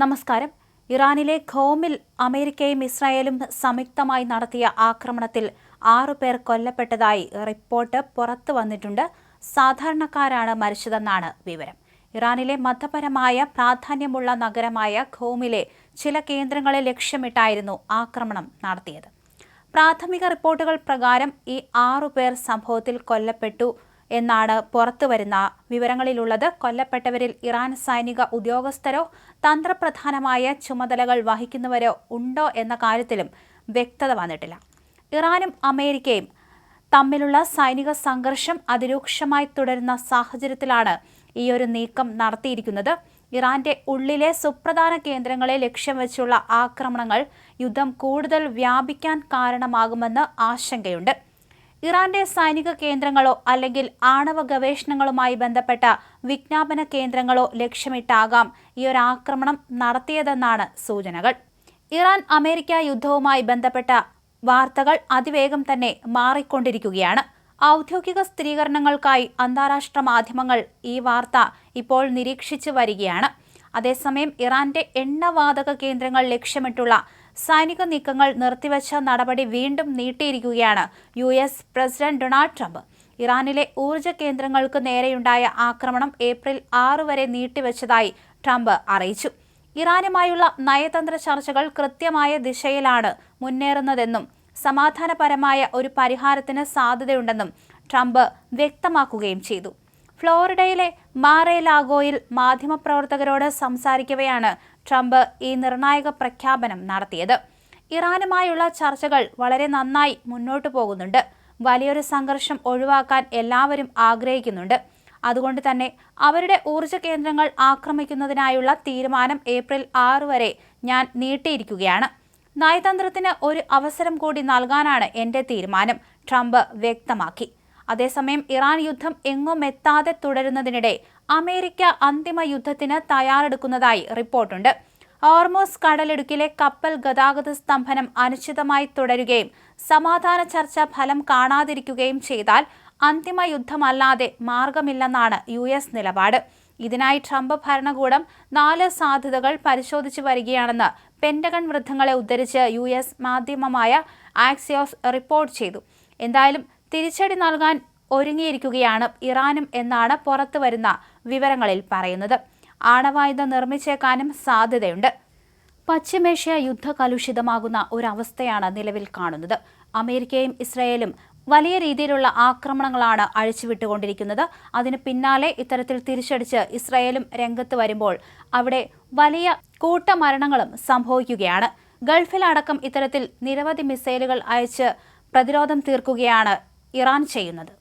നമസ്കാരം. ഇറാനിലെ ഖോമിൽ അമേരിക്കയും ഇസ്രായേലും സംയുക്തമായി നടത്തിയ ആക്രമണത്തിൽ 6 പേർ കൊല്ലപ്പെട്ടതായി റിപ്പോർട്ട് പുറത്തു വന്നിട്ടുണ്ട്. സാധാരണക്കാരാണ് മരിച്ചതെന്നാണ് വിവരം. ഇറാനിലെ മതപരമായ പ്രാധാന്യമുള്ള നഗരമായ ഖോമിലെ ചില കേന്ദ്രങ്ങളെ ലക്ഷ്യമിട്ടായിരുന്നു ആക്രമണം നടത്തിയത്. പ്രാഥമിക റിപ്പോർട്ടുകൾ പ്രകാരം ഈ 6 പേർ സംഭവത്തിൽ കൊല്ലപ്പെട്ടു എന്നാണ് പുറത്തുവരുന്ന വിവരങ്ങളിലുള്ളത്. കൊല്ലപ്പെട്ടവരിൽ ഇറാൻ സൈനിക ഉദ്യോഗസ്ഥരോ തന്ത്രപ്രധാനമായ ചുമതലകൾ വഹിക്കുന്നവരോ ഉണ്ടോ എന്ന കാര്യത്തിലും വ്യക്തത വന്നിട്ടില്ല. ഇറാനും അമേരിക്കയും തമ്മിലുള്ള സൈനിക സംഘർഷം അതിരൂക്ഷമായി തുടരുന്ന സാഹചര്യത്തിലാണ് ഈയൊരു നീക്കം നടത്തിയിരിക്കുന്നത്. ഇറാന്റെ ഉള്ളിലെ സുപ്രധാന കേന്ദ്രങ്ങളെ ലക്ഷ്യം വെച്ചുള്ള ആക്രമണങ്ങൾ യുദ്ധം കൂടുതൽ വ്യാപിക്കാൻ കാരണമാകുമെന്ന് ആശങ്കയുണ്ട്. ഇറാന്റെ സൈനിക കേന്ദ്രങ്ങളോ അല്ലെങ്കിൽ ആണവ ഗവേഷണങ്ങളുമായി ബന്ധപ്പെട്ട വിജ്ഞാപന കേന്ദ്രങ്ങളോ ലക്ഷ്യമിട്ടാകാം ഈ ഒരു ആക്രമണം നടത്തിയതെന്നാണ് സൂചനകൾ. ഇറാൻ അമേരിക്ക യുദ്ധവുമായി ബന്ധപ്പെട്ട വാർത്തകൾ അതിവേഗം തന്നെ മാറിക്കൊണ്ടിരിക്കുകയാണ്. ഔദ്യോഗിക സ്ഥിരീകരണങ്ങൾക്കായി അന്താരാഷ്ട്ര മാധ്യമങ്ങൾ ഈ വാർത്ത ഇപ്പോൾ നിരീക്ഷിച്ചു വരികയാണ്. അതേസമയം ഇറാന്റെ എണ്ണവാതക കേന്ദ്രങ്ങൾ ലക്ഷ്യമിട്ടുള്ള സൈനിക നീക്കങ്ങൾ നിർത്തിവച്ച നടപടി വീണ്ടും നീട്ടിയിരിക്കുകയാണ് US പ്രസിഡന്റ് ഡൊണാൾഡ് ട്രംപ്. ഇറാനിലെ ഊർജ്ജ കേന്ദ്രങ്ങൾക്ക് നേരെയുണ്ടായ ആക്രമണം ഏപ്രിൽ 6 വരെ നീട്ടിവച്ചതായി ട്രംപ് അറിയിച്ചു. ഇറാനുമായുള്ള നയതന്ത്ര ചർച്ചകൾ കൃത്യമായ ദിശയിലാണ് മുന്നേറുന്നതെന്നും സമാധാനപരമായ ഒരു പരിഹാരത്തിന് സാധ്യതയുണ്ടെന്നും ട്രംപ് വ്യക്തമാക്കുകയും ചെയ്തു. ഫ്ലോറിഡയിലെ മാർ-എ-ലാഗോയിൽ മാധ്യമപ്രവർത്തകരോട് സംസാരിക്കവെയാണ് ട്രംപ് ഈ നിർണായക പ്രഖ്യാപനം നടത്തിയത്. ഇറാനുമായുള്ള ചർച്ചകൾ വളരെ നന്നായി മുന്നോട്ടു പോകുന്നുണ്ട്. വലിയൊരു സംഘർഷം ഒഴിവാക്കാൻ എല്ലാവരും ആഗ്രഹിക്കുന്നുണ്ട്. അതുകൊണ്ട് തന്നെ അവരുടെ ഊർജ്ജ കേന്ദ്രങ്ങൾ ആക്രമിക്കുന്നതിനായുള്ള തീരുമാനം ഏപ്രിൽ 6 വരെ ഞാൻ നീട്ടിയിരിക്കുകയാണ്. നയതന്ത്രത്തിന് ഒരു അവസരം കൂടി നൽകാനാണ് എന്റെ തീരുമാനം, ട്രംപ് വ്യക്തമാക്കി. അതേസമയം ഇറാൻ യുദ്ധം എങ്ങും എത്താതെ തുടരുന്നതിനിടെ അമേരിക്ക അന്തിമ യുദ്ധത്തിന് തയ്യാറെടുക്കുന്നതായി റിപ്പോർട്ടുണ്ട്. ഹോർമൂസ് കടലിടുക്കിലെ കപ്പൽ ഗതാഗത സ്തംഭനം അനിശ്ചിതമായി തുടരുകയും സമാധാന ചർച്ച ഫലം കാണാതിരിക്കുകയും ചെയ്താൽ അന്തിമ യുദ്ധമല്ലാതെ മാർഗമില്ലെന്നാണ് US നിലപാട്. ഇതിനായി ട്രംപ് ഭരണകൂടം 4 സാധ്യതകൾ പരിശോധിച്ചു വരികയാണെന്ന് പെന്റഗൺ വൃത്തങ്ങളെ ഉദ്ധരിച്ച് US മാധ്യമമായ ആക്സിയോസ് റിപ്പോർട്ട് ചെയ്തു. എന്തായാലും തിരിച്ചടി നൽകാൻ ഒരുങ്ങിയിരിക്കുകയാണ് ഇറാനും എന്നാണ് പുറത്തുവരുന്ന വിവരങ്ങളിൽ പറയുന്നത്. ആണവായുധം നിർമ്മിച്ചേക്കാനും സാധ്യതയുണ്ട്. പശ്ചിമേഷ്യ യുദ്ധകലുഷിതമാകുന്ന ഒരവസ്ഥയാണ് നിലവിൽ കാണുന്നത്. അമേരിക്കയും ഇസ്രായേലും വലിയ രീതിയിലുള്ള ആക്രമണങ്ങളാണ് അഴിച്ചുവിട്ടുകൊണ്ടിരിക്കുന്നത്. അതിന് പിന്നാലെ ഇത്തരത്തിൽ തിരിച്ചടിച്ച് ഇസ്രായേലും രംഗത്ത് വരുമ്പോൾ അവിടെ വലിയ കൂട്ടമരണങ്ങളും സംഭവിക്കുകയാണ്. ഗൾഫിലടക്കം ഇത്തരത്തിൽ നിരവധി മിസൈലുകൾ അയച്ച് പ്രതിരോധം തീർക്കുകയാണ് ഇറാൻ ചെയ്യുന്നത്.